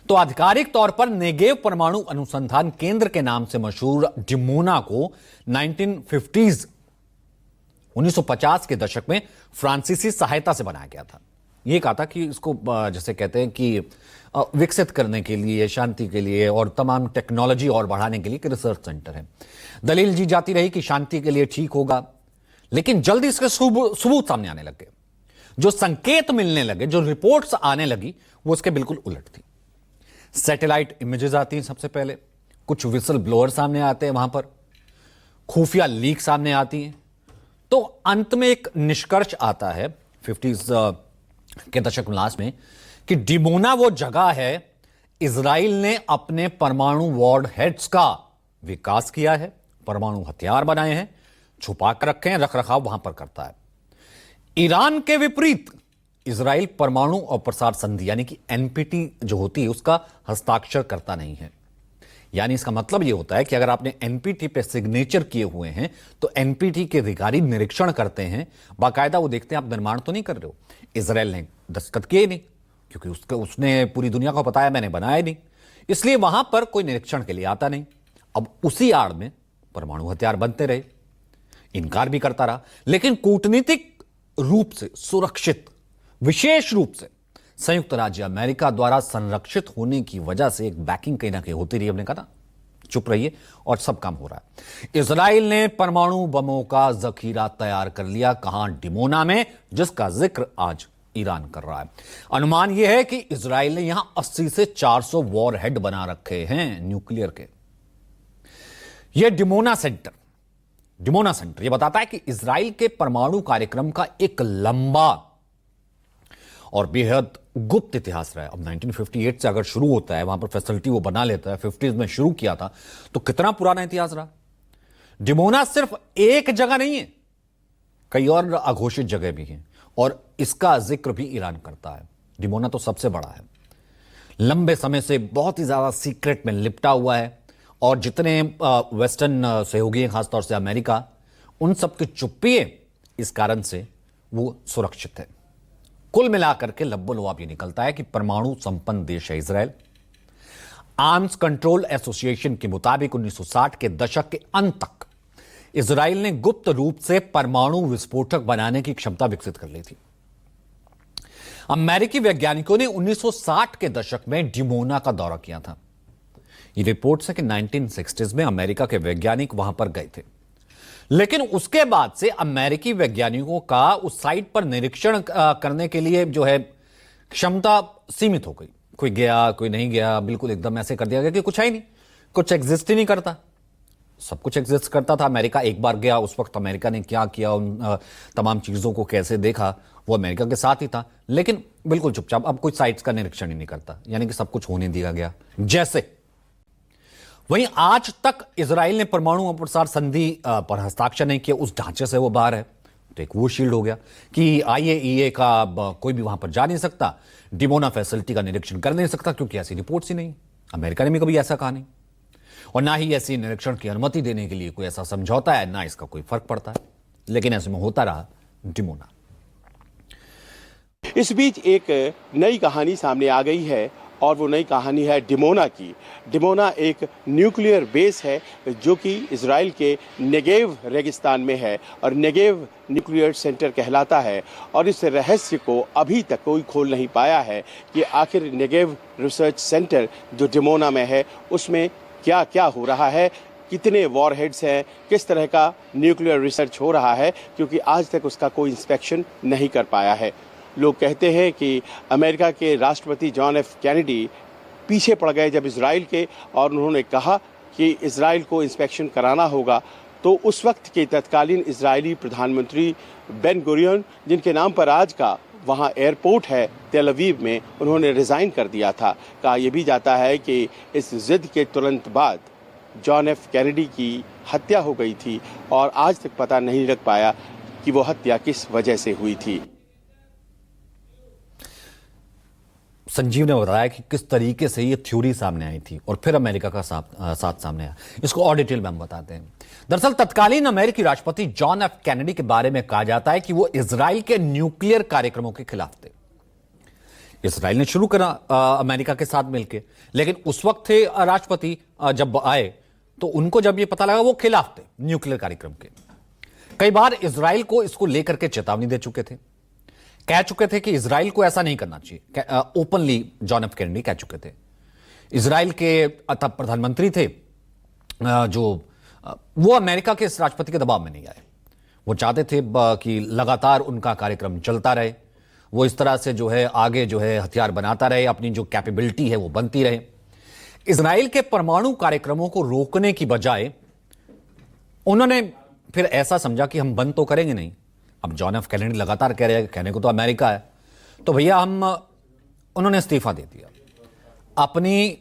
तो आधिकारिक तौर पर नेगेव परमाणु अनुसंधान केंद्र के नाम से मशहूर डिमोना को 1950s 1950 के दशक में फ्रांसीसी सहायता से बनाया गया था। यह कहा था कि इसको जैसे कहते हैं कि विकसित करने के लिए, शांति के लिए और तमाम टेक्नोलॉजी और बढ़ाने के लिए एक रिसर्च सेंटर है। दलील जी जाती रही कि शांति के लिए ठीक होगा, लेकिन जल्दी इसके सबूत सामने आने लगे। जो संकेत मिलने लगे, जो रिपोर्ट्स आने लगी, वो उसके बिल्कुल उलट थी। सैटेलाइट इमेजेस आती हैं सबसे पहले, कुछ विसल ब्लोअर सामने आते हैं, वहां पर खुफिया लीक सामने आती हैं। तो अंत में एक निष्कर्ष आता है 50s के दशक लास्ट में कि डिमोना वो जगह है, इजराइल ने अपने परमाणु वॉर हेड्स का विकास किया है, परमाणु हथियार बनाए हैं, छुपा कर रखे हैं, रख रखाव वहां पर करता है। ईरान के विपरीत इजराइल परमाणु और प्रसार संधि यानी कि एनपीटी जो होती है उसका हस्ताक्षर करता नहीं है। यानी इसका मतलब यह होता है कि अगर आपने एनपीटी पे सिग्नेचर किए हुए हैं तो एनपीटी के अधिकारी निरीक्षण करते हैं, बाकायदा वो देखते हैं आप निर्माण तो नहीं कर रहे हो। इजराइल ने दस्तखत किए नहीं, क्योंकि उसने पूरी दुनिया को बताया मैंने बनाया नहीं, इसलिए वहां पर कोई निरीक्षण के लिए आता नहीं। अब उसी आड़ में परमाणु हथियार बनते रहे, इनकार भी करता रहा, लेकिन कूटनीतिक रूप से सुरक्षित, विशेष रूप से संयुक्त राज्य अमेरिका द्वारा संरक्षित होने की वजह से एक बैकिंग कहीं ना कहीं होती रही। हमने कहा ना चुप रहिए और सब काम हो रहा है। इजराइल ने परमाणु बमों का जखीरा तैयार कर लिया, कहां? डिमोना में, जिसका जिक्र आज ईरान कर रहा है। अनुमान यह है कि इजराइल ने यहां 80 से 400 वॉर हेड बना रखे हैं न्यूक्लियर के। यह डिमोना सेंटर यह बताता है कि इजराइल के परमाणु कार्यक्रम का एक लंबा और बेहद गुप्त इतिहास रहा है। अब 1958 से अगर शुरू होता है, वहां पर फैसिलिटी वो बना लेता है, 50s में शुरू किया था, तो कितना पुराना इतिहास रहा। डिमोना सिर्फ एक जगह नहीं है, कई और अघोषित जगह भी हैं और इसका जिक्र भी ईरान करता है। डिमोना तो सबसे बड़ा है, लंबे समय से बहुत ही ज्यादा सीक्रेट में लिपटा हुआ है और जितने वेस्टर्न सहयोगी हैं, खासतौर से अमेरिका, उन सबकी चुप्पी है, इस कारण से वो सुरक्षित है। कुल मिलाकर के लब्बो-लुआब ये निकलता है कि परमाणु संपन्न देश है इजराइल। आर्म्स कंट्रोल एसोसिएशन के मुताबिक 1960 के दशक के अंत तक इजराइल ने गुप्त रूप से परमाणु विस्फोटक बनाने की क्षमता विकसित कर ली थी। अमेरिकी वैज्ञानिकों ने 1960 के दशक में डिमोना का दौरा किया था। ये रिपोर्ट्स है कि 1960s में अमेरिका के वैज्ञानिक वहां पर गए थे, लेकिन उसके बाद से अमेरिकी वैज्ञानिकों का उस साइट पर निरीक्षण करने के लिए जो है क्षमता सीमित हो गई। कोई गया, कोई नहीं गया, बिल्कुल एकदम ऐसे कर दिया गया कि कुछ है ही नहीं, कुछ एग्जिस्ट ही नहीं करता। सब कुछ एग्जिस्ट करता था। अमेरिका एक बार गया, उस वक्त अमेरिका ने क्या किया, उन तमाम चीजों को कैसे देखा, वो अमेरिका के साथ ही था, लेकिन बिल्कुल चुपचाप। अब कोई साइट्स का निरीक्षण ही नहीं करता, यानी कि सब कुछ होने दिया गया जैसे। वहीं आज तक इजराइल ने परमाणु प्रसार संधि पर हस्ताक्षर नहीं किया, उस ढांचे से वो बाहर है। तो एक वो शील्ड हो गया कि आईएईए का कोई भी वहां पर जा नहीं सकता, डिमोना फैसिलिटी का निरीक्षण कर नहीं सकता, क्योंकि ऐसी रिपोर्ट्स ही नहीं। अमेरिका ने भी कभी ऐसा कहा नहीं, और ना ही ऐसी निरीक्षण की अनुमति देने के लिए कोई ऐसा समझौता है, ना इसका कोई फर्क पड़ता है। लेकिन ऐसे में होता रहा डिमोना। इस बीच एक नई कहानी सामने आ गई है और वो नई कहानी है डिमोना की। डिमोना एक न्यूक्लियर बेस है जो कि इजराइल के नेगेव रेगिस्तान में है और नेगेव न्यूक्लियर सेंटर कहलाता है। और इस रहस्य को अभी तक कोई खोल नहीं पाया है कि आखिर नेगेव रिसर्च सेंटर जो डिमोना में है उसमें क्या क्या हो रहा है, कितने वॉरहेड्स हैं, किस तरह का न्यूक्लियर रिसर्च हो रहा है, क्योंकि आज तक उसका कोई इंस्पेक्शन नहीं कर पाया है। लोग कहते हैं कि अमेरिका के राष्ट्रपति जॉन एफ कैनेडी पीछे पड़ गए जब इजराइल के, और उन्होंने कहा कि इजराइल को इंस्पेक्शन कराना होगा। तो उस वक्त के तत्कालीन इजरायली प्रधानमंत्री बेन गुरियन, जिनके नाम पर आज का वहाँ एयरपोर्ट है तेल अवीव में, उन्होंने रिज़ाइन कर दिया था। कहा यह भी जाता है कि इस जिद के तुरंत बाद जॉन एफ कैनेडी की हत्या हो गई थी और आज तक पता नहीं लग पाया कि वो हत्या किस वजह से हुई थी। संजीव ने बताया कि किस तरीके से ये थ्योरी सामने आई थी और फिर अमेरिका का साथ सामने आया। इसको और डिटेल में हम बताते हैं। दरअसल तत्कालीन अमेरिकी राष्ट्रपति जॉन एफ कैनेडी के बारे में कहा जाता है कि वो इजराइल के न्यूक्लियर कार्यक्रमों के खिलाफ थे। इसराइल ने शुरू करा अमेरिका के साथ मिलकर, लेकिन उस वक्त थे राष्ट्रपति जब आए तो उनको जब ये पता लगा वो खिलाफ थे न्यूक्लियर कार्यक्रम के। कई बार इसराइल को इसको लेकर के चेतावनी दे चुके थे, कह चुके थे कि इसराइल को ऐसा नहीं करना चाहिए। ओपनली जॉन एफ कैनेडी कह चुके थे। इसराइल के तब प्रधानमंत्री थे जो वो अमेरिका के इस राष्ट्रपति के दबाव में नहीं आए। वो चाहते थे कि लगातार उनका कार्यक्रम चलता रहे, वो इस तरह से जो है आगे जो है हथियार बनाता रहे, अपनी जो कैपेबिलिटी है वो बनती रहे। इसराइल के परमाणु कार्यक्रमों को रोकने की बजाय उन्होंने फिर ऐसा समझा कि हम बंद तो करेंगे नहीं। अब जॉन एफ कैनेडी लगातार कह रहे हैं, कहने को तो अमेरिका है, तो भैया उन्होंने इस्तीफा दे दिया, अपनी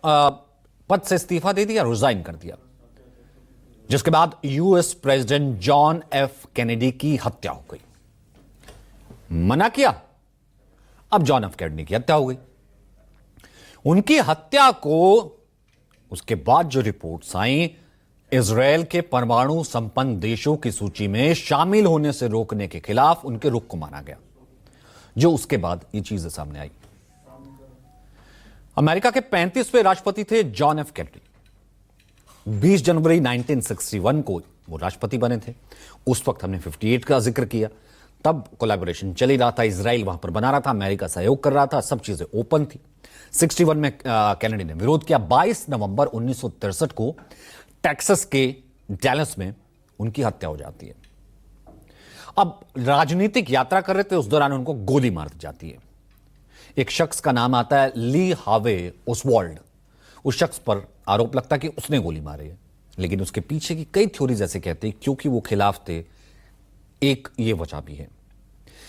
पद से इस्तीफा दे दिया, रिजाइन कर दिया। जिसके बाद US president John F Kennedy की हत्या हो गई। मना किया, अब जॉन एफ कैनेडी की हत्या हो गई। उनकी हत्या को उसके बाद जो रिपोर्ट्स आई, इजरायल के परमाणु संपन्न देशों की सूची में शामिल होने से रोकने के खिलाफ उनके रुख को माना गया, जो उसके बाद ये चीजें सामने आई। अमेरिका के 35वें राष्ट्रपति थे जॉन एफ कैनेडी। 20 जनवरी 1961 को वो राष्ट्रपति बने थे। उस वक्त हमने 58 का जिक्र किया। तब कोलैबोरेशन चल ही रहा था, इजराइल वहां पर बना रहा था, अमेरिका सहयोग कर रहा था, सब चीजें ओपन थी। 61 में कैनेडी ने विरोध किया। 22 नवंबर 1963 को टेक्सास के डैलस में उनकी हत्या हो जाती है। अब राजनीतिक यात्रा कर रहे थे, उस दौरान उनको गोली मार दी जाती है। एक शख्स का नाम आता है ली हार्वे ओसवाल्ड। उस शख्स पर आरोप लगता है कि उसने गोली मारी है, लेकिन उसके पीछे की कई थ्योरीज ऐसे कहते हैं क्योंकि वो खिलाफ थे। एक ये वजह भी है।